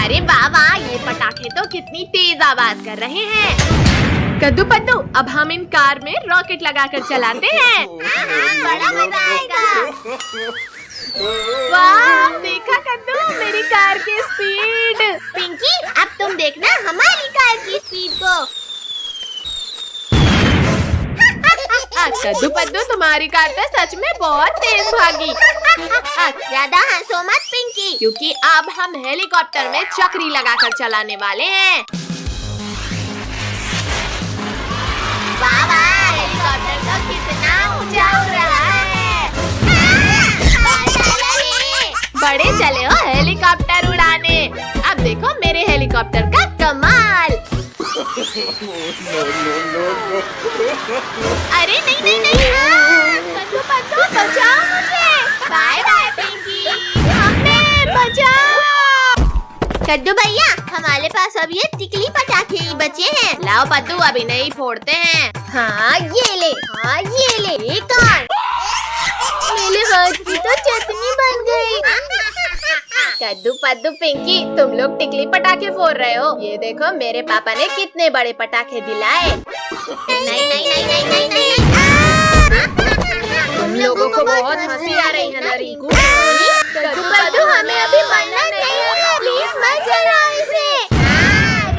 अरे वाह वाह, ये पटाखे तो कितनी तेज आवाज कर रहे हैं। कद्दू पद्दू, अब हम इन कार में रॉकेट लगाकर चलाते हैं। बड़ा मजा आएगा। वाह, देखा कद्दू मेरी कार की स्पीड। पिंकी, अब तुम देखना हमारी कार की स्पीड को। कद्दू पद्दू, तुम्हारी कार तो सच में बहुत तेज भागी। ज्यादा हंसो मत पिंकी, क्योंकि अब हम हेलीकॉप्टर में चक्री लगाकर चलाने वाले हैं। वाह वाह, हेलीकॉप्टर तो कितना ऊंचा उड़ रहा है। बड़े चले हो हेलीकॉप्टर उड़ाने। अब देखो मेरे हेलीकॉप्टर का कमाल। अरे नहीं नहीं नहीं, कद्दू पद्दू बचाओ मुझे। Bye bye Pinky. हमें बचाओ। कद्दू भैया, हमारे पास अब ये टिकली पटाखे ही बचे हैं। लाओ पद्दू, अभी नहीं फोड़ते हैं। हाँ ये ले, हाँ ये ले, एक और। मेरे हाथ की तो चटनी बन गई। कद्दू पद्दू पिंकी, तुम लोग टिकली पटाखे फोड़ रहे हो। ये देखो मेरे पापा ने कितने बड़े पटाखे दिलाए। नहीं नहीं नहीं नहीं नहीं नहीं। तुम लोगों को बहुत हंसी आ रही है ना रिंकू। कद्दू पद्दू, हमें अभी मरना नहीं है, प्लीज मत जलाओ इसे।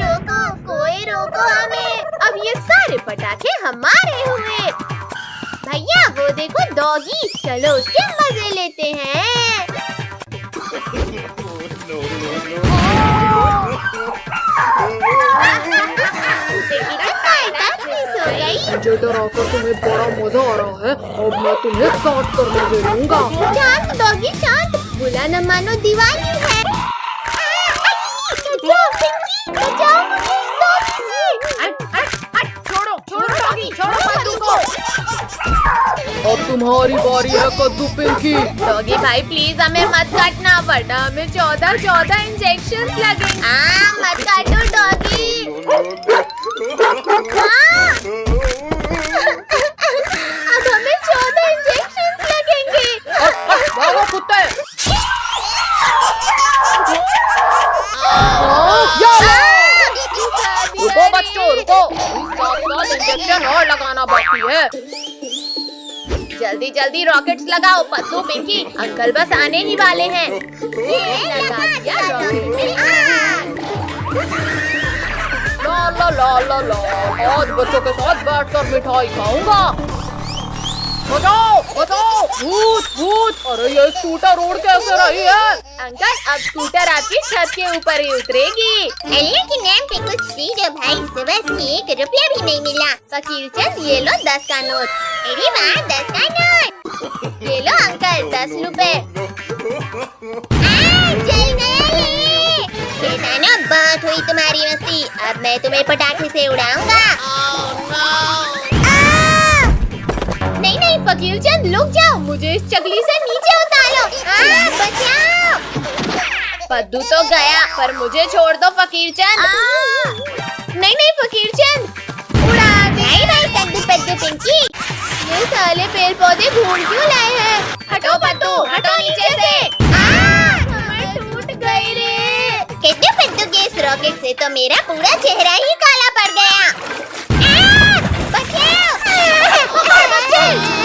रोको, कोई रोको हमें। अब ये सारे पटाखे हमारे हुए। भैया वो देखो डॉगी, चलो उसके मजे लेते हैं। मुझे डराकर तुम्हें बड़ा मजा आ रहा है। अब मैं तुम्हें काट कर मजे लूंगा। शांत डॉगी शांत, बुला न मानो दिवाली है। बचाओ पिंकी, बचाओ मुझे इस डॉगी से। छोड़ो छोड़ो डॉगी, छोड़ो कद्दू को। अब तुम्हारी बारी है कद्दू पिंकी। डॉगी भाई प्लीज हमें मत काटना, वरना हमें 14 इंजेक्शन लगेंगे। मत काटो डॉगी। अब हमें 14 इंजेक्शन लगेंगे। भागो कुत्ते। रुको बच्चों रुको, 7 इंजेक्शन और लगाना बाकी है। जल्दी जल्दी रॉकेट्स लगाओ पद्दू पिंकी, अंकल बस आने ही वाले हैं। लगा दिया रॉकेट। ला ला ला ला ला, आज बच्चों के साथ बैठकर मिठाई खाऊंगा। बचाओ बचाओ, भूत भूत। अरे ये स्कूटर रोड कैसे रही है? अंकल, अब स्कूटर आपकी छत के ऊपर ही उतरेगी। अल्लाह के नाम पे कुछ दीजिए भाई, सुबह से 1 रुपया भी नहीं मिला। फकीर चंद, ये लो 10 का नोट। अरे वाह, 10 का नोट। ये लो अंकल 10 रुपए। जल गया ये। शैतानों, बहुत हुई तुम्हारी मस्ती, अब मैं तुम्हें पटाखे से उड़ाऊंगा। नहीं नहीं फकीर चंद, रुक जाओ, मुझे इस चकली से नीचे उतारो। बचाओ। पद्दू तो गया, पर मुझे छोड़ दो फकीर चंद। नहीं नहीं फकीर चंद, उड़ा दे। नहीं नहीं कद्दू पद्दू पिंकी, ये साले पेड़ पौधे ढूंढ क्यों लाए हैं? हटो पद्दू, हटो नीचे से। कमर टूट गई रे। कद्दू पद्दू के इस रॉकेट से तो मेरा पूरा चेहरा ही काला पड़ गया।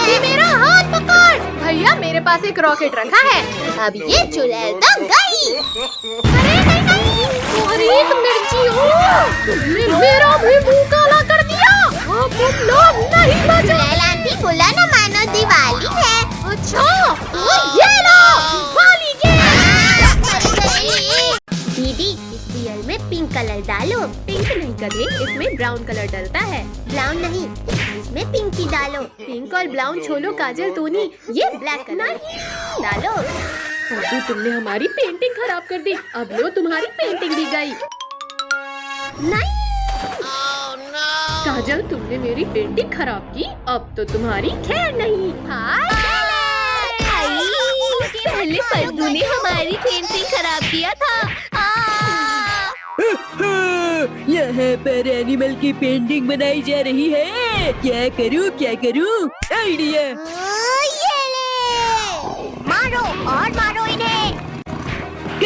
ये मेरा हाथ पकड़। भैया मेरे पास एक रॉकेट रखा है, अब ये चुड़ैल तो गई। अरे नहीं नहीं, तुम्हारी एक मिर्ची हो, तुमने मेरा भी मुंह काला कर दिया। अब तुम लोग नहीं बचे। चुड़ैल आंटी, बुला न मानो दिवाली है। अच्छा, तो ये लो दिवाली के। दीदी, इस दियल में पिंक कलर डालो। पिंक नहीं गधे, इसमें ब्राउन कलर डलता है। ब्राउन नहीं, इसमें पिंक ही डालो। पिंक और ब्राउन छोड़ो काजल तूनी, ये ब्लैक कलर डालो। पद्दू, तुमने हमारी पेंटिंग खराब कर दी, अब लो तुम्हारी पेंटिंग भी गई। नहीं काजल, तुमने मेरी पेंटिंग खराब की, अब तो तुम्हारी खैर नहीं। पहले पद्दू ने हमारी पेंटिंग खराब किया था। यहाँ पर एनिमल की पेंटिंग बनाई जा रही है। क्या करूँ आइडिया। ये ले, मारो और मारो इन्हें।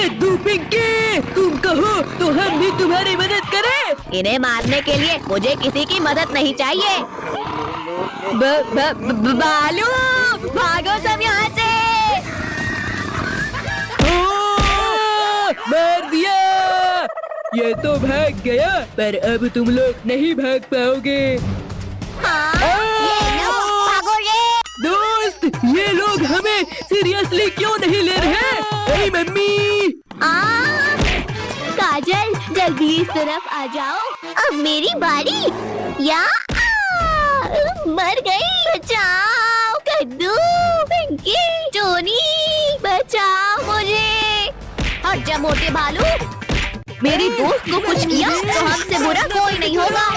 कद्दू पिंकी, तुम कहो तो हम भी तुम्हारी मदद करें। इन्हें मारने के लिए मुझे किसी की मदद नहीं चाहिए। बालू, भागो सब यहाँ से। मार दिया। ये तो भाग गया, पर अब तुम लोग नहीं भाग पाओगे। ये लो, भागो रे। दोस्त, ये लोग हमें सीरियसली क्यों नहीं ले रहे? ए मम्मी, काजल, जल्दी इस तरफ आ जाओ। अब मेरी बारी। या मर गई। बचाओ कद्दू, पिंकी, टोनी, बचाओ मुझे। हट जा मोटे भालू। मेरी दोस्त को कुछ किया तो हमसे बुरा कोई नहीं होगा।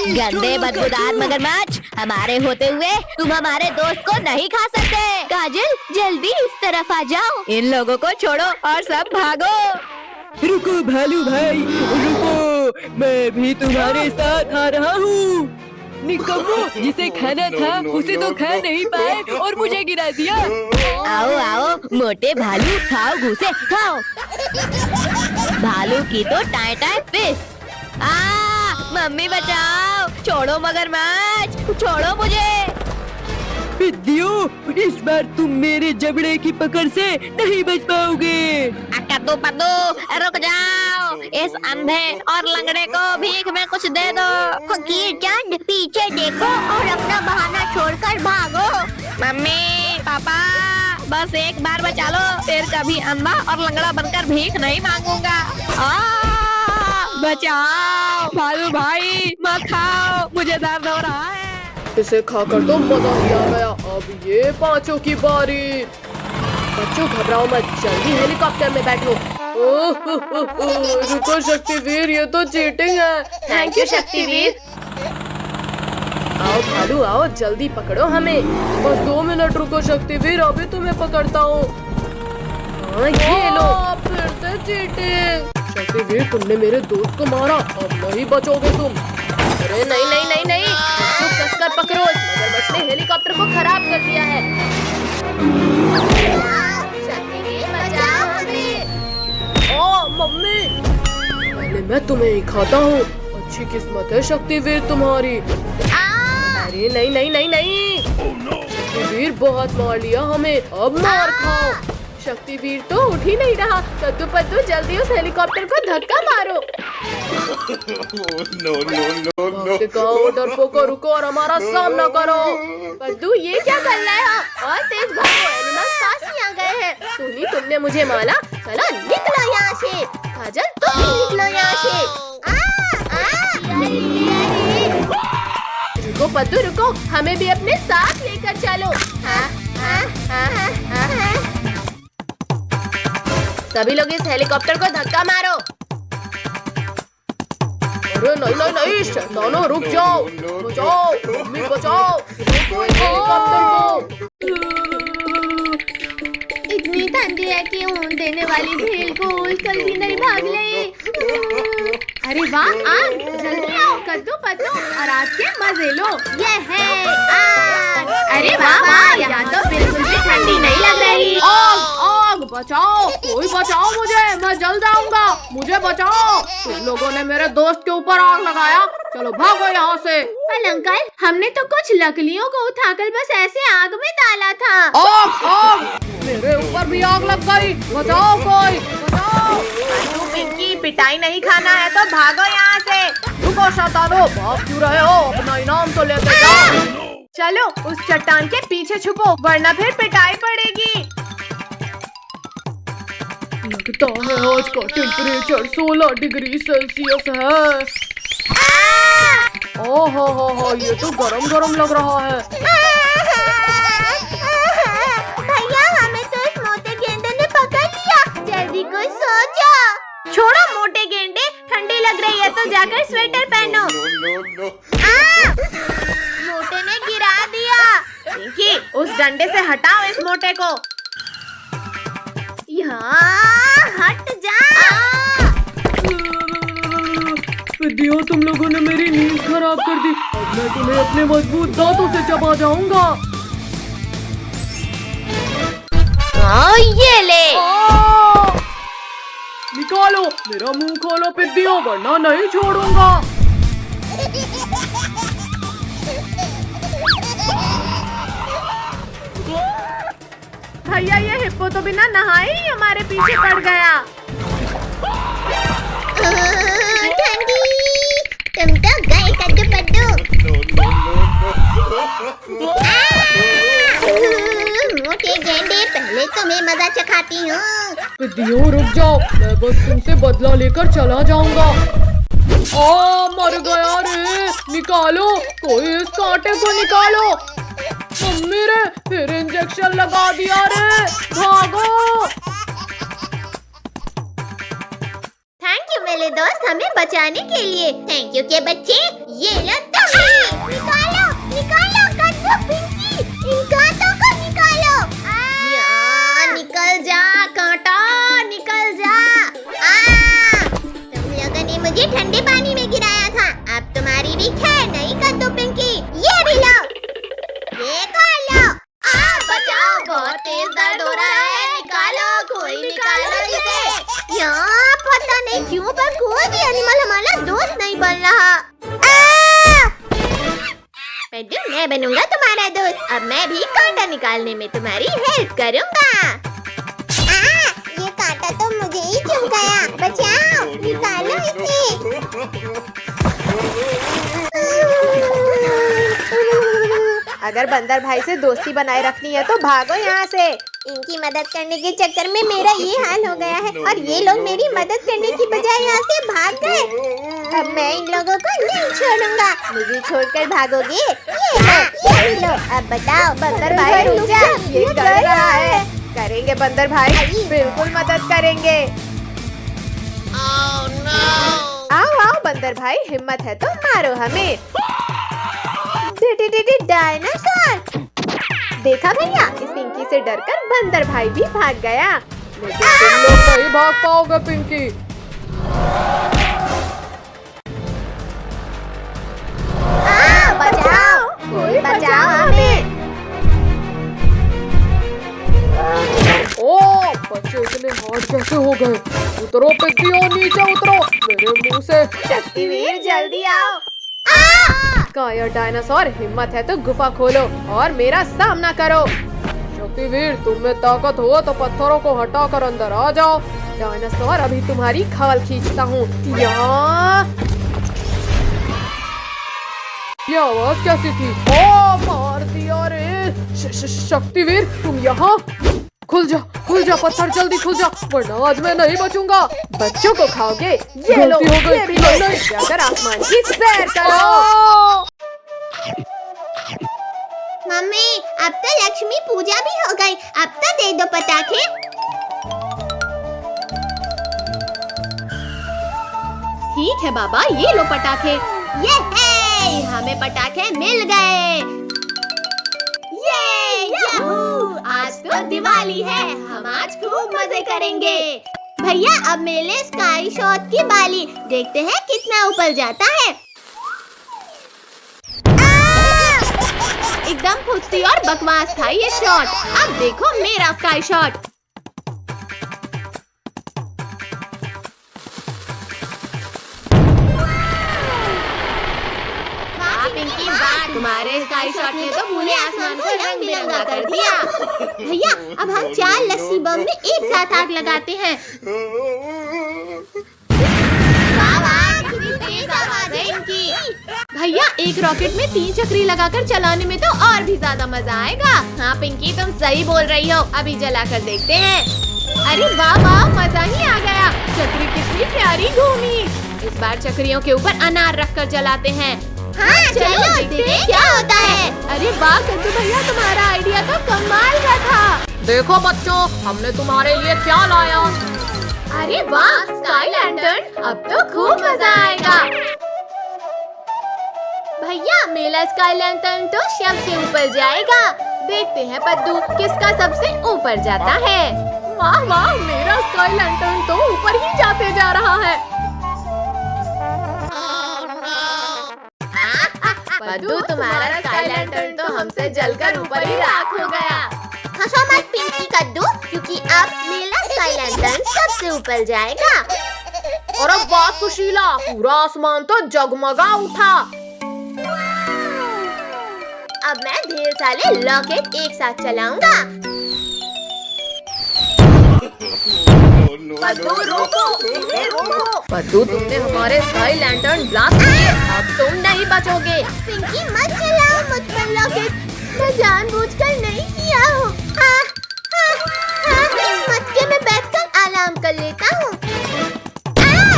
गंदे बदबूदार मगरमच्छ, हमारे होते हुए तुम हमारे दोस्त को नहीं खा सकते। काजल, जल्दी इस तरफ आ जाओ। इन लोगों को छोड़ो और सब भागो। रुको भालू भाई, रुको, मैं भी तुम्हारे साथ आ रहा हूँ। निकम्मो, जिसे खाना था उसे तो खा नहीं पाए और मुझे गिरा दिया। आओ आओ मोटे भालू, खाओ घूसे खाओ। भालू की तो टाई टाई फिश। मम्मी बचाओ, छोड़ो मगरमच्छ, छोड़ो मुझे। पिद्दियो, इस बार तुम मेरे जबड़े की पकड़ से नहीं बच पाओगे। कद्दू पद्दू, रुक जाओ। इस अंधे और लंगड़े को भीख में कुछ दे दो। फकीर चंद, पीछे देखो और अपना बहाना छोड़कर भागो। मम्मी, पापा, बस एक बार बचा लो, फिर कभी अंधा और लंगड़ा बनकर भीख नहीं मांगूंगा। बचाओ भालू भाई, मत खाओ, मुझे दर्द हो रहा है। इसे खाकर तो मजा ही आ गया। अब ये पांचों की बारी। बच्चों घबराओ मत, जल्दी हेलीकॉप्टर में बैठो। रुको शक्तिवीर, ये तो चीटिंग है। Thank you Shaktiveer. आओ भालू आओ, जल्दी पकड़ो हमें। बस 2 मिनट रुको शक्तिवीर, अभी तुम्हें पकड़ता हूँ। ये लो। फिर से चीटिंग। शक्तिवीर, तुमने मेरे दोस्त को मारा, अब नहीं बचोगे तुम। अरे नहीं नहीं नहीं नहीं, इसको कसकर पकड़ो। मगरमच्छ ने हेलीकॉप्टर को खराब कर दिया है। शक्तिवीर, बचाओ हमें। ओ मम्मी, पहले मैं तुम्हें ही खाता हूँ। अच्छी किस्मत है शक्तिवीर तुम्हारी। अरे नहीं नहीं नहीं नहीं, शक्तिवीर बहुत मार लिया हमें, अब मार खाओ। शक्तिवीर तो उठ ही नहीं रहा। कद्दू पद्दू, जल्दी उस हेलीकॉप्टर को धक्का मारो। भागते कहो डरपोको, रुको और हमारा सामना करो। पद्दू, ये क्या कर रहा है? और तेज भागो, एनिमल्स पास ही आ गए हैं। टोनी, तुमने मुझे मारा। चलो निकलो यहाँ से। काजल, तुम भी निकलो यहाँ से। रुको पद्दू, रुको, हमें भी अपने साथ लेकर चलो। सभी लोग इस हेलीकॉप्टर को धक्का मारो। अरे नहीं नहीं नहीं, शैतानों रुक जाओ। बचाओ मम्मी, बचाओ, रोको इस हेलीकॉप्टर को। इतनी ठंडी है कि ऊन देने वाली भेल को उछल भी नहीं भाग ले। अरे वाह, आग, जल्दी आओ कद्दू पद्दू और आज के मजे लो। ये है आग। अरे वाह वाह, यहाँ तो बिल्कुल भी ठंडी नहीं लग रही। आग आग, बचाओ, कोई बचाओ मुझे, मैं जल जाऊंगा, मुझे बचाओ। तुम लोगों ने मेरे दोस्त के ऊपर आग लगाया, चलो भागो यहाँ से। पर अंकल, हमने तो कुछ लकड़ियों को उठाकर बस ऐसे आग में डाला था। आग आग, मेरे ऊपर भी आग लग गई, बचाओ कोई, बचाओ। तू पिंकी, पिटाई नहीं खाना है तो भागो यहाँ से। रुको शैतानों, भाग क्यों रहे हो? अपना इनाम तो लेकर जाओ। चलो उस चट्टान के पीछे छुपो, वरना फिर पिटाई पड़ेगी। लगता है आज का टेम्परेचर 16 डिग्री सेल्सियस है। ओहो हो, ये तो गरम गरम लग रहा है। भैया, हमें तो इस मोटे गेंडे ने पकड़ लिया। जल्दी कोई सो जाओ। छोड़ो मोटे गेंडे, ठंडी लग रही है तो जाकर स्वेटर पहनो। मोटे ने गिरा दिया। पिंकी, उस डंडे से हटाओ इस मोटे को। यहाँ हट जा। दियो, तुम लोगों ने मेरी नींद खराब कर दी। अब मैं तुम्हें अपने मजबूत दांतों से चबा जाऊंगा। ये ले। मेरा मुंह खोलो पिद्दियों, वरना नहीं छोड़ूंगा। भैया ये हिप्पो तो बिना नहाए ही हमारे पीछे पड़ गया। ठंडी, तुम तो गए कद्दू पद्दू। मोटे गेंडे, पहले तुम्हें मजा चखाती हूँ। पिद्दियों रुक जाओ, मैं बस तुमसे बदला लेकर चला जाऊंगा। मर गया रे, निकालो, कोई इस कांटे को निकालो। मम्मी रे, फिर इंजेक्शन लगा दिया रे, भागो। थैंक यू मेरे दोस्त हमें बचाने के लिए। थैंक यू के बच्चे, ये लो तुम्हें। निकालो निकालो कद्दू पिंकी, इन कांटों को निकालो। यार निकल जा कांटा, निकल जा। तुम लोगों ने मुझे ठंडे पानी में गिराया था, अब तुम्हारी भी खैर नहीं कद्दू पिंकी। ये भी लो, ये खा लो। बचाओ, बहुत तेज दर्द हो रहा है, निकालो, कोई निकालो इसे। यार पता नहीं क्यों पर कोई भी एनिमल हमारा दोस्त नहीं बन रहा। पेड्डू, मैं बनूंगा तुम्हारा दोस्त। अब मैं भी कांटा निकालने में तुम्हारी हेल्प करूंगा। ये कांटा तो मुझे ही चुभ गया, बचाओ, निकालो इसे। अगर बंदर भाई से दोस्ती बनाए रखनी है तो भागो यहाँ से। इनकी मदद करने के चक्कर में मेरा ये हाल हो गया है और ये लोग मेरी मदद करने की बजाय यहाँ से भाग गए। अब मैं इन लोगों को नहीं छोड़ूंगा। मुझे छोड़कर भागोगे? ये लो। अब बताओ बंदर भाई रुक जा, ये कर रहा है। करेंगे बंदर भाई, बिल्कुल मदद करेंगे। आओ आओ बंदर भाई, हिम्मत है तो मारो हमें। डायनासोर! देखा भैया, इस पिंकी से डरकर बंदर भाई भी भाग गया। लेकिन तुम लोग नहीं भाग पाओगे पिंकी। बचाओ, कोई बचाओ हमें। बच्चे इतने हार्ड कैसे हो गए? उतरो पिद्दियों, नीचे उतरो मेरे मुंह से। शक्तिवीर जल्दी आओ। काया डायनासोर, हिम्मत है तो गुफा खोलो और मेरा सामना करो। शक्तिवीर, तुम में ताकत हो तो पत्थरों को हटाकर अंदर आ जाओ। डायनासोर, अभी तुम्हारी खवल खींचता हूँ। ये आवाज कैसी थी? मार दिया रे। शक्तिवीर, तुम यहाँ? खुल जा, पत्थर जल्दी खुल जा, वरना आज मैं नहीं बचूंगा। बच्चों को खाओगे? ये लो, ये भी लो। जाकर आसमान की सैर करो। मम्मी, अब तो लक्ष्मी पूजा भी हो गई, अब तो दे दो पटाखे। ठीक है बाबा, ये लो पटाखे। ये है, हमें पटाखे मिल गए। आज तो दिवाली है, हम आज खूब मजे करेंगे। भैया, अब मेले स्काई शॉट की बाली, देखते हैं कितना ऊपर जाता है। एकदम फुर्ती और बकवास था ये शॉट। अब देखो मेरा स्काई शॉट। पिंकी, वाह, तुम्हारे स्काई शॉट ने तो पूरे आसमान को रंग बिरंगा कर दिया। भैया, अब हम 4 लस्सी बम में एक साथ आग लगाते हैं। भैया, एक रॉकेट में 3 चक्री लगाकर चलाने में तो और भी ज्यादा मजा आएगा। हाँ पिंकी, तुम सही बोल रही हो, अभी जलाकर देखते हैं। अरे वाह वाह, मजा ही आ गया। चक्री कितनी प्यारी घूमी। इस बार चक्रियों के ऊपर अनार रखकर जलाते हैं। हाँ चलो देखते हैं क्या होता है। अरे वाह कद्दू भैया, तुम्हारा आइडिया तो कमाल का था। देखो बच्चों, हमने तुम्हारे लिए क्या लाया। अरे वाह, स्काई लैंटर्न, अब तो खूब मजा आएगा। भैया, मेरा स्काई लैंटर्न तो सबसे ऊपर जाएगा। देखते हैं पद्दू किसका सबसे ऊपर जाता है। वाह वाह, मेरा स्काई लैंटर्न तो ऊपर ही जाते जा रहा है। पद्दू, तुम्हारा स्काई लैंटर्न तो हमसे जलकर ऊपर ही राख हो गया। हंसो मत पिंकी कद्दू, क्योंकि अब मेरा स्काई लैंटर्न सबसे ऊपर जाएगा। और अब वाह सुशीला, पूरा आसमान तो जगमगा उठा। अब मैं ढेर सारे रॉकेट एक साथ चलाऊंगा। पद्दू रोको, रोको। पद्दू तुमने हमारे स्काई लैंटर्न ब्लास्ट किए, अब तुम नहीं बचोगे। पिंकी मत चलाओ मुझ पर रॉकेट, मैं जानबूझकर नहीं किया हूँ। इस मटके में बैठकर आराम कर लेता हूँ।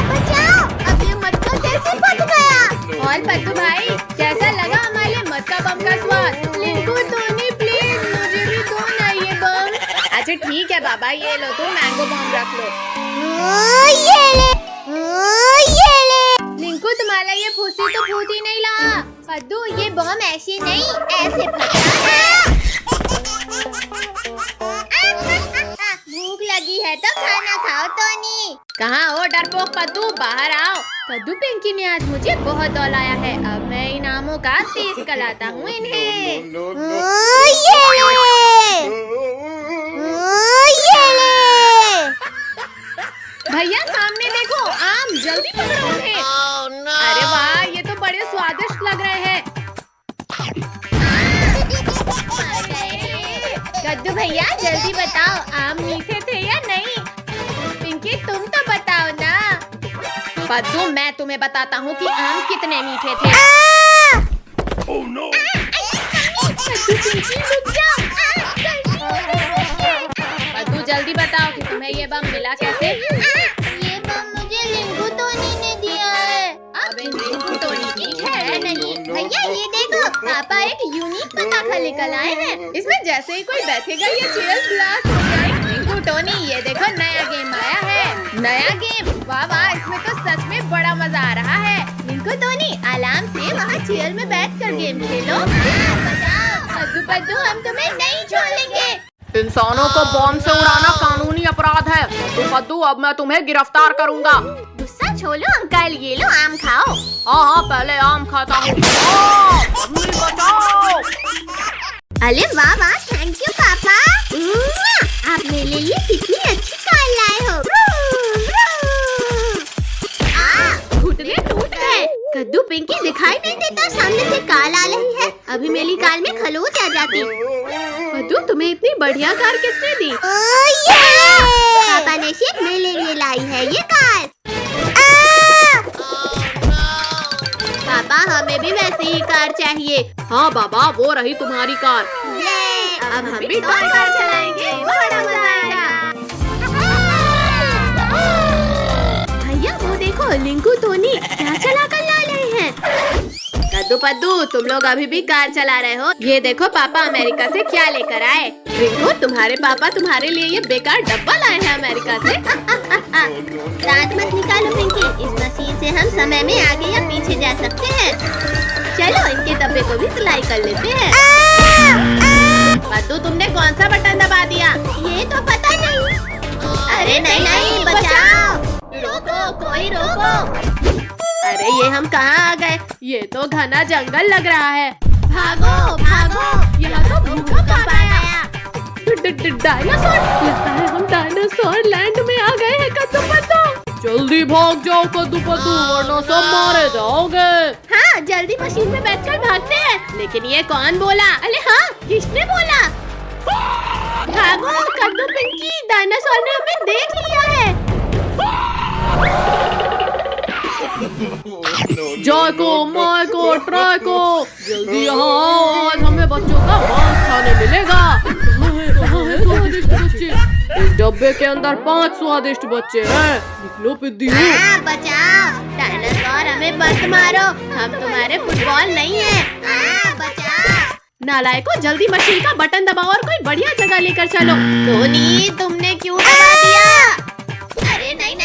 बचाओ, अब ये मटका कैसे फट गया? और पद्दू भाई, कैसा लगा हमारे मटका बम का स्वाद? लिंकू टोनी प्लीज मुझे भी दो ना ये बम। अच्छा ठीक है बाबा, ये लो तुम मैंगो बम रख लो। ये ले। लिंकू तुम्हारा ये फूसी तो फूट ही नहीं रहा। पद्दू ये बम ऐसे नहीं, ऐसे फटा है। भूख लगी है तो खाना खाओ टोनी। कहाँ हो डरपोक पद्दू, बाहर आओ। पद्दू पिंकी ने आज मुझे बहुत दौलाया है, अब मैं इनामों का टेस्ट कराता हूँ इन्हें। ये ले। भैया सामने देखो, आम जल्दी पकड़ो उन्हें। अरे वाह, ये तो बड़े स्वादिष्ट लग रहे हैं। कद्दू भैया जल्दी बताओ, आम मीठे थे या नहीं? पिंकी तुम तो बताओ ना। पद्दू मैं तुम्हें बताता हूँ कि आम कितने मीठे थे। कद्दू पिंकी रुक जाओ। पद्दू जल्दी बताओ कि तुम्हें ये बम मिला कैसे? ये बम मुझे लिंकू टोनी ने दिया है। अब इन लिंकू टोनी की है नहीं। भैया ये देखो, पापा एक यूनिक पटाखा लेकर आए हैं। इसमें जैसे ही कोई बैठेगा ये चेयर ब्लास्ट हो जाएगी। लिंकू टोनी ये देखो नया गेम आया है। नया गेम, वाह वाह, इसमें तो सच में बड़ा मजा आ रहा है। लिंकू टोनी आराम से वहाँ चेयर में बैठकर गेम खेलो। पद्दू पद्दू हम तुम्हें नहीं छोड़ेंगे। इंसानों को बॉम्ब से उड़ाना कानूनी अपराध है। तो पद्दू अब मैं तुम्हें गिरफ्तार करूंगा। गुस्सा छोड़ो अंकल, ये लो आम खाओ। हाँ पहले आम खाता हूँ। बचाओ। अरे वाह वाह, थैंक यू पापा। आप मेरे लिए कितनी अच्छी कार लाए हो। घुटने टूट गए। कद्दू पिंकी दिखाई नहीं देता, सामने से कार आ रही है। अभी मेरी कार में खरोच आ जाती। पद्दू तुम्हें इतनी बढ़िया कार किसने दी? पापा ने सिर्फ मेरे लिए लाई है ये कार। पापा हमें भी वैसी ही कार चाहिए। हाँ बाबा, वो रही तुम्हारी कार। अब हम भी टॉय कार चलाएंगे, बड़ा मजा आएगा। भैया वो देखो, लिंकू टोनी क्या चला कर ला रहे हैं। कद्दू पद्दू तुम लोग अभी भी कार चला रहे हो? ये देखो पापा अमेरिका से क्या लेकर आए। लिंकू तुम्हारे पापा तुम्हारे लिए ये बेकार डब्बा लाए हैं अमेरिका से। दांत मत निकालो पिंकी, इस मशीन से हम समय में आगे या पीछे जा सकते हैं। चलो इनके डब्बे को भी सिलाई कर लेते हैं। पद्दू तुमने कौन सा बटन दबा दिया? ये तो पता नहीं। अरे नहीं, बचाओ। रोको, कोई रोको। अरे ये हम कहाँ आ गए? ये तो घना जंगल लग रहा है। भागो भागो, यहाँ तो भूकंप आया। डायनासोर, लगता है हम डायनासोर लैंड में आ गए हैं कद्दू पद्दू। जल्दी भाग जाओ कद्दू पद्दू, वरना सब मारे जाओगे। हाँ जल्दी मशीन में बैठकर भागते हैं। लेकिन ये कौन बोला? अरे हाँ, किसने बोला? भागो कद्दू पिंकी, डायनासोर ने हमें देख लिया है। जाको, माइको, ट्राइको, जल्दी यहाँ आओ, आज हमें बच्चों का मांस खाने मिलेगा। कहाँ है स्वादिष्ट बच्चे? इस डब्बे के अंदर 5 स्वादिष्ट बच्चे हैं। निकलो पिद्दी। बचाओ, डायनासोर हमें मत मारो, हम तुम्हारे फुटबॉल नहीं है। बचाओ। नालायको, जल्दी मशीन का बटन दबाओ और कोई बढ़िया जगह लेकर चलो। टोनी तुमने क्यों दबा दिया? अरे नहीं,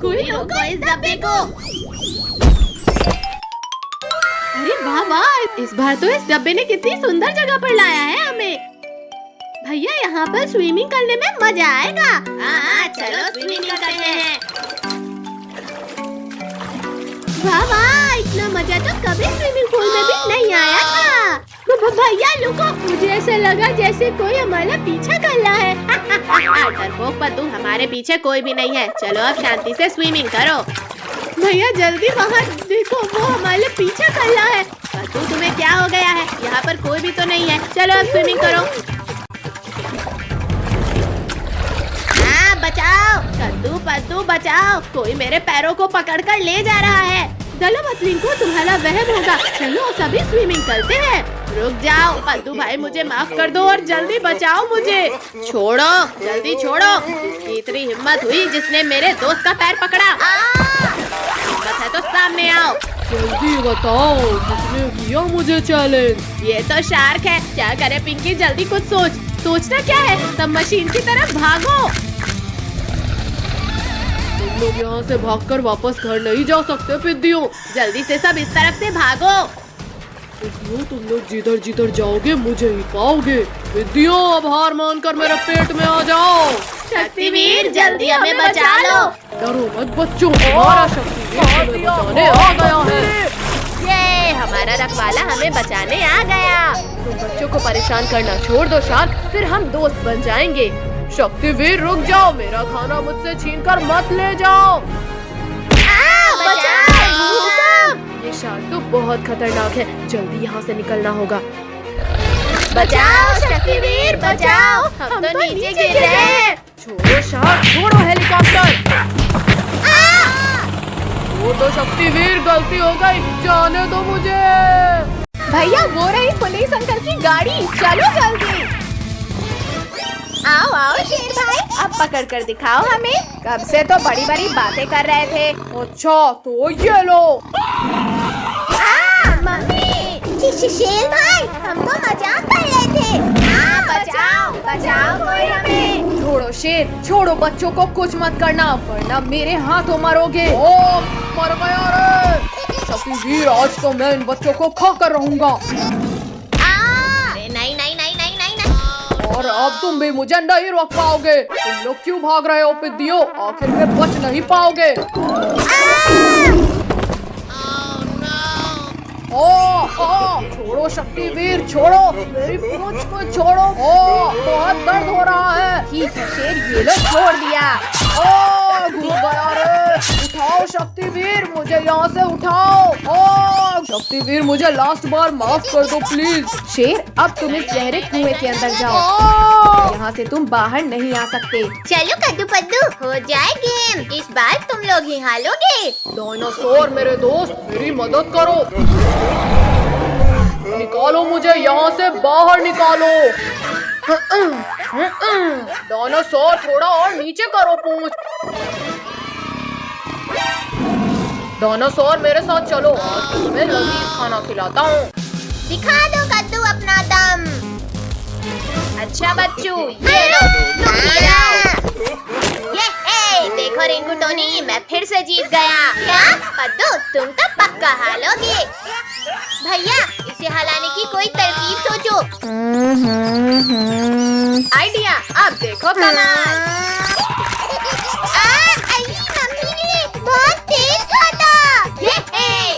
कोई रोको इस डब्बे को। अरे वाह वाह, इस बार तो इस डब्बे ने कितनी सुंदर जगह पर लाया है हमें। भैया यहाँ पर स्विमिंग करने में मजा आएगा। हाँ चलो स्विमिंग करते हैं। वाह वाह, इतना मजा तो कभी स्विमिंग पूल में भी नहीं आया था। भैया रुको, मुझे ऐसा लगा जैसे कोई हमारा पीछा कर रहा है। डरपोक पद्दू, हमारे पीछे कोई भी नहीं है। चलो अब शांति से स्विमिंग करो। भैया जल्दी बाहर देखो, वो हमारे पीछे कर रहा है। पद्दू तुम्हें क्या हो गया है? यहाँ पर कोई भी तो नहीं है। चलो अब स्विमिंग करो। हाँ बचाओ, कद्दू पद्दू बचाओ, कोई मेरे पैरों को पकड़कर ले जा रहा है। चलो मछली को, तुम्हारा वहम होगा। चलो सभी स्विमिंग करते हैं। रुक जाओ पद्दू भाई, मुझे माफ कर दो और जल्दी बचाओ मुझे। छोड़ो, जल्दी छोड़ो। इसकी इतनी हिम्मत हुई जिसने मेरे दोस्त का पैर पकड़ा। हिम्मत है तो सामने आओ। जल्दी बताओ किसने किया मुझे चैलेंज? ये तो शार्क है। क्या करे पिंकी, जल्दी कुछ सोच। सोचना क्या है, सब मशीन की तरफ भागो। तुम लोग यहाँ से भागकर वापस घर नहीं जा सकते पिद्दियों। जल्दी से सब इस तरफ से भागो। पिद्दियों तुम लोग जिधर जिधर जाओगे मुझे ही पाओगे। पिद्दियों अब हार मानकर मेरे पेट में आ जाओ। शक्तिवीर जल्दी हमें बचा लो। डरो मत बच्चों, हमारा शक्तिवीर तुम्हें बचाने आ गया है। ये हमारा रखवाला हमें बचाने आ गया। तुम बच्चों को परेशान करना छोड़ दो शार्क, फिर हम दोस्त बन जाएंगे। शक्तिवीर रुक जाओ, मेरा खाना मुझसे छीनकर मत ले जाओ। ये शार्क तो बहुत खतरनाक है, जल्दी यहाँ से निकलना होगा। बचाओ शक्तिवीर बचाओ, हम तो नीचे गिर रहे हैं। छोड़ो शार्क, छोड़ो हेलीकॉप्टर। वो तो शक्तिवीर, गलती हो गई, जाने दो मुझे। भैया वो रही पुलिस अंकल की गाड़ी, चलो जल्दी। आओ आओ शेर भाई, अब पकड़ कर दिखाओ हमें। कब से तो बड़ी बड़ी बातें कर रहे थे। अच्छा तो ये लो। मम्मी, शेर भाई, हम तो मजाक कर रहे थे। बचाओ बचाओ कोई हमें। छोड़ो शेर, छोड़ो, बच्चों को कुछ मत करना वरना मेरे हाथों मरोगे। ओ मर गया रे। शक्तिवीर आज तो मैं इन बच्चों को खा कर रहूंगा। नहीं नहीं नहीं नहीं नहीं नहीं। और अब तुम भी मुझे नहीं रोक पाओगे। तुम लोग क्यों भाग रहे हो पिद्दियों? आखिर में बच नहीं पाओगे। छोड़ो शक्तिवीर, छोड़ो, मेरी पूंछ को छोड़ो। बहुत दर्द हो रहा है। ठीक है शेर, ये लो छोड़ दिया। घुस गया रे। उठाओ शक्तिवीर, मुझे यहाँ से उठाओ। शक्तिवीर मुझे लास्ट बार माफ कर दो प्लीज। शेर अब तुम इस गहरे कुएं के अंदर जाओ, यहाँ से तुम बाहर नहीं आ सकते। चलो कद्दू पद्दू, हो जाए गेम। इस बार तुम लोग ही हारोगे। डायनासोर मेरे दोस्त, मेरी मदद करो। निकालो मुझे यहाँ से बाहर, निकालो। डायनासोर थोड़ा और नीचे करो पूंछ। डायनासोर मेरे साथ चलो, आज तुम्हें लजीज खाना खिलाता हूँ। दिखा दो कद्दू अपना दम। अच्छा बच्चों, ये लो। ये देखो रिंकू टोनी, मैं फिर से जीत गया। क्या पद्दू, तुम तो पक्का हारोगे। भैया इसे हलाने की कोई तरकीब सोचो। आइडिया, अब देखो कमाल। बहुत तेज खाता।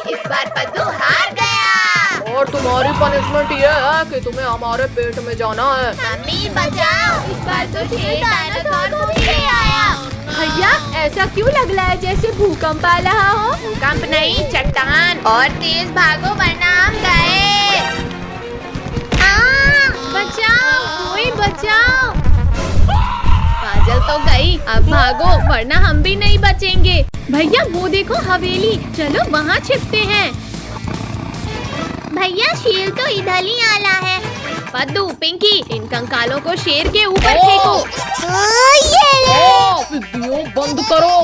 इस बार पद्दू हार गया। और तुम्हारी पनिशमेंट ये है कि तुम्हें हमारे पेट में जाना है। मम्मी बचाओ, इस बार तो शेर डायनासोर को भी ले आया। भैया ऐसा क्यों लग रहा है जैसे भूकंप आ रहा हो? भूकंप नहीं, चट्टान। और तेज भागो वरना हम गए। बचाओ, कोई बचाओ। काजल तो गई, अब भागो वरना हम भी नहीं बचेंगे। भैया वो देखो हवेली, चलो वहाँ छिपते हैं। भैया शेर तो इधर ही आला है। पद्दू पिंकी, इन कंकालों को शेर के ऊपर फेंको। पिद्दियों बंद करो।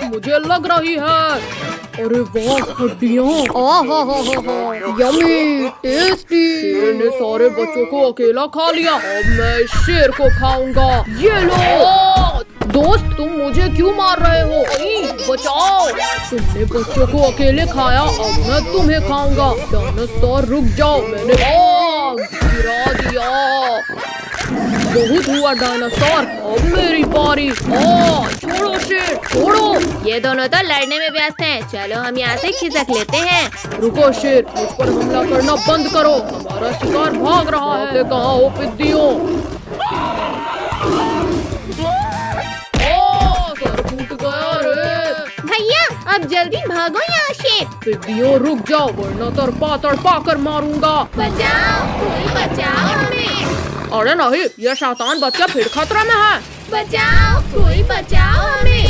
मुझे लग रही है। अरे वाह हड्डियाँ, यम्मी टेस्टी। शेर ने सारे बच्चों को अकेला खा लिया, अब मैं इस शेर को खाऊंगा। ये लो। दोस्त तुम मुझे क्यों मार रहे हो? बचाओ। तुमने बच्चों को अकेले खाया, अब मैं तुम्हें खाऊंगा। डायनासोर रुक जाओ, मैंने गिरा दिया। बहुत हुआ डायनासोर, अब मेरी बारी। छोड़ो शेर, छोड़ो। ये दोनों तो लड़ने में व्यस्त हैं। चलो हम यहाँ से खिसक लेते हैं। रुको शेर, मुझ पर हमला करना बंद करो। हमारा शिकार भाग रहा है। कहाँ हो पिद्दियों? ओ, सर फूट गया रे। भैया अब जल्दी भागो यहाँ से। पिद्दियों रुक जाओ, वरना तड़पा कर मारूंगा। बचाओ, कोई बचाओ हमें। अरे नहीं, ये शैतान बच्चा फिर खतरे में है। बचाओ, कोई बचाओ हमें।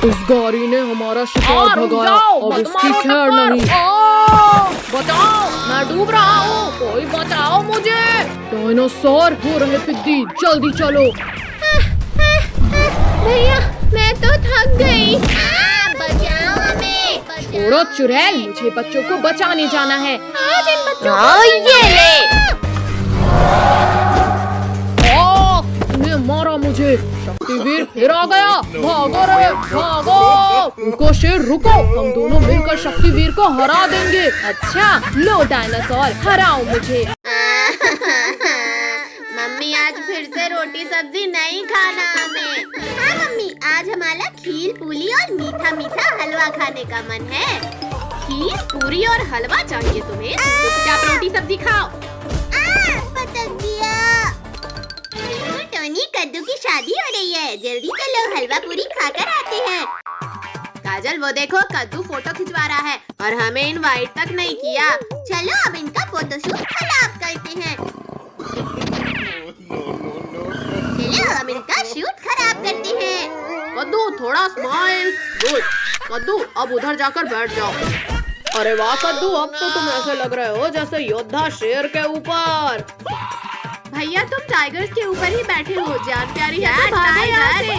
इस गाड़ी ने हमारा शिकार भगाया, अब इसकी खैर नहीं। बचाओ, मैं डूब रहा हूँ। कोई बचाओ मुझे। डायनासोर हो रहे पिद्दी, जल्दी चलो। भैया मैं तो थक गई। बचाओ हमें। छोड़ो चुड़ैल, मुझे बच्चों को बचाने जाना है। आज इन बच्चों ये ले। इसने मारा मुझे। शक्तिवीर फिर आ गया। भागो रे, भागो। रुको शेर, रुको। हम दोनों मिलकर शक्तिवीर को हरा देंगे। अच्छा, लो डायनासोर, हराओ मुझे। मम्मी आज फिर से रोटी सब्जी नहीं खाना हमें। हाँ मम्मी, आज हमारा खीर पूरी और मीठा मीठा हलवा खाने का मन है। खीर, पूरी और हलवा चाहिए तुम्हें? चुपचाप रोटी सब्जी खाओ। पटक दिया। देखो टोनी, कद्दू की शादी हो रही है। जल्दी चलो हलवा पूरी खाकर आते हैं। काजल, वो देखो कद्दू फोटो खिंचवा रहा है और हमें इनवाइट तक नहीं किया। चलो अब इनका फोटोशूट खराब करते हैं। चलो अब इनका शूट खराब करते हैं। कद्दू थोड़ा स्माइल। गुड। कद्दू अब उधर जाकर बैठ जाओ। अरे वाह कद्दू, अब तो तुम ऐसे लग रहे हो जैसे योद्धा शेर के ऊपर। भैया तुम टाइगर्स के ऊपर ही बैठे हो। जान प्यारी है तो भागो यहाँ से।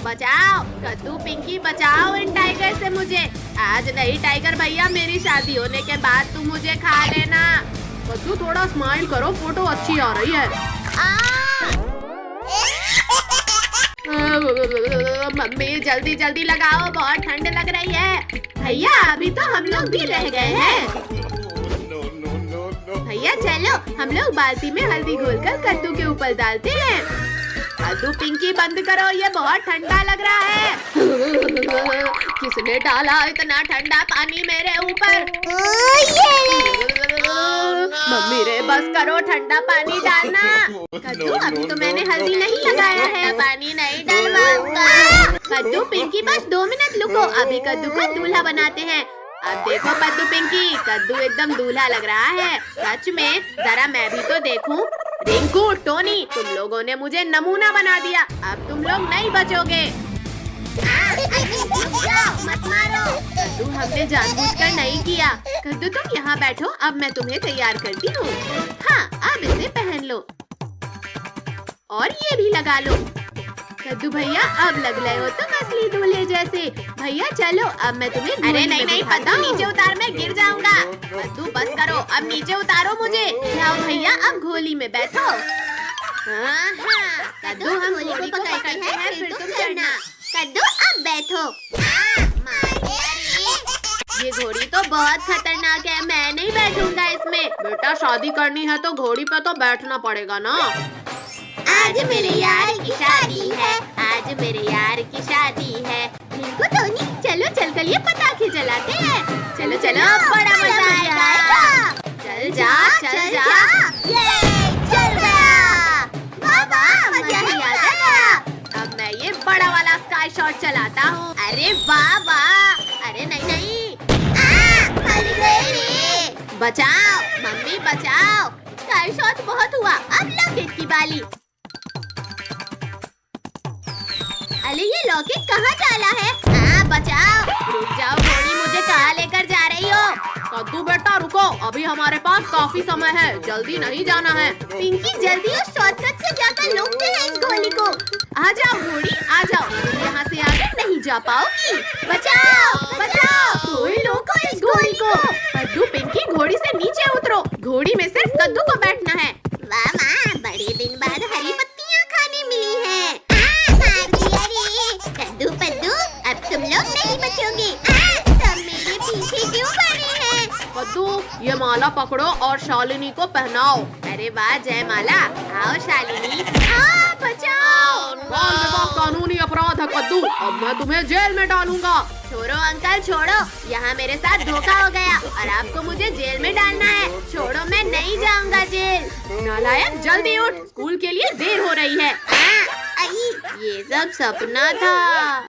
बचाओ कद्दू, पिंकी बचाओ इन टाइगर से मुझे। आज नहीं टाइगर भैया, मेरी शादी होने के बाद तुम मुझे खा लेना। कद्दू थोड़ा स्माइल करो, फोटो अच्छी आ रही है। मम्मी जल्दी जल्दी लगाओ, बहुत ठंड लग रही है। भैया अभी तो हम लोग भी रह गए हैं। भैया चलो हम लोग बाल्टी में हल्दी घोलकर कद्दू के ऊपर डालते हैं। कद्दू, पिंकी बंद करो, ये बहुत ठंडा लग रहा है। किसने डाला इतना ठंडा पानी मेरे ऊपर? मम्मी रे बस करो, ठंडा पानी डालना। कद्दू अभी तो मैंने हल्दी नहीं लगाया है, पानी नहीं डलवाऊंगा। कद्दू, पिंकी बस 2 मिनट रुको, अभी कद्दू को दूल्हा बनाते हैं। अब देखो कद्दू, पिंकी, कद्दू एकदम दूल्हा लग रहा है। सच में, जरा मैं भी तो देखूं। रिंकू, टोनी, तुम लोगों ने मुझे नमूना बना दिया। अब तुम लोग नहीं बचोगे। मत मारो। कद्दू हमने जानबूझकर नहीं किया। कद्दू तुम यहाँ बैठो, अब मैं तुम्हें तैयार करती हूँ। हाँ, अब इसे पहन लो और ये भी लगा लो। कद्दू भैया अब लग रहे हो तुम असली दूल्हे जैसे। भैया चलो अब मैं तुम्हें। अरे नहीं नहीं कद्दू, नीचे उतार, मैं गिर जाऊंगा। कद्दू बस करो, अब नीचे उतारो मुझे। जाओ भैया अब घोली में बैठो। कद्दू हम घोड़ी को पकड़ते हैं, फिर तुम चढ़ना। कद्दू अब बैठो। ये घोड़ी तो बहुत खतरनाक है, मैं नहीं बैठूंगा इसमें। बेटा शादी करनी है तो घोड़ी पे तो बैठना पड़ेगा ना। आज मेरे यार की शादी है। आज मेरे यार की शादी है। रिंकू, टोनी, चलो चलकर ये पटाखे जलाते हैं। चलो चलो, बड़ा मजा आएगा। चल जा, चल जा। ये चल गया। बाबा मजा ही आ गया। अब मैं ये बड़ा वाला स्काई शॉट चलाता हूँ। अरे वाह वाह। अरे नहीं नहीं, मर गई। बचाओ मम्मी बचाओ। स्काई शॉट बहुत हुआ, अब लॉकेट की बारी। अरे ये लॉकेट कहाँ डाला है? बचाओ। रुक जाओ घोड़ी, मुझे कहाँ लेकर जा रही हो? कद्दू बेटा रुको, अभी हमारे पास काफी समय है, जल्दी नहीं जाना है। पिंकी जल्दी उस शॉर्टकट से जाकर रोकते हैं इस घोड़ी को। आ जाओ घोड़ी, आ जाओ, तुम यहाँ से आगे नहीं जा पाओगी। बचाओ बचाओ, कोई रोको इस घोड़ी को। कद्दू, पिंकी, घोड़ी से नीचे उतरो। घोड़ी में सिर्फ कद्दू को बैठना है। वाह माँ, बड़े दिन बाद हरी पत्तियाँ खाने मिली हैं। कद्दू पद्दू, अब तुम लोग नहीं बचोगे। सब मेरे पीछे क्यों पड़े हैं? कद्दू, ये माला पकड़ो और शालिनी को पहनाओ। अरे वाह जयमाला, आओ शालिनी। बचाओ। बाल विवाह कानूनी अपराध था कद्दू, अब मैं तुम्हें जेल में डालूंगा। छोड़ो अंकल छोड़ो, यहाँ मेरे साथ धोखा हो गया और आपको मुझे जेल में डालना है। छोड़ो, मैं नहीं जाऊंगा जेल। नालायक, जल्दी उठ, स्कूल के लिए देर हो रही है। आई, ये सब सपना था।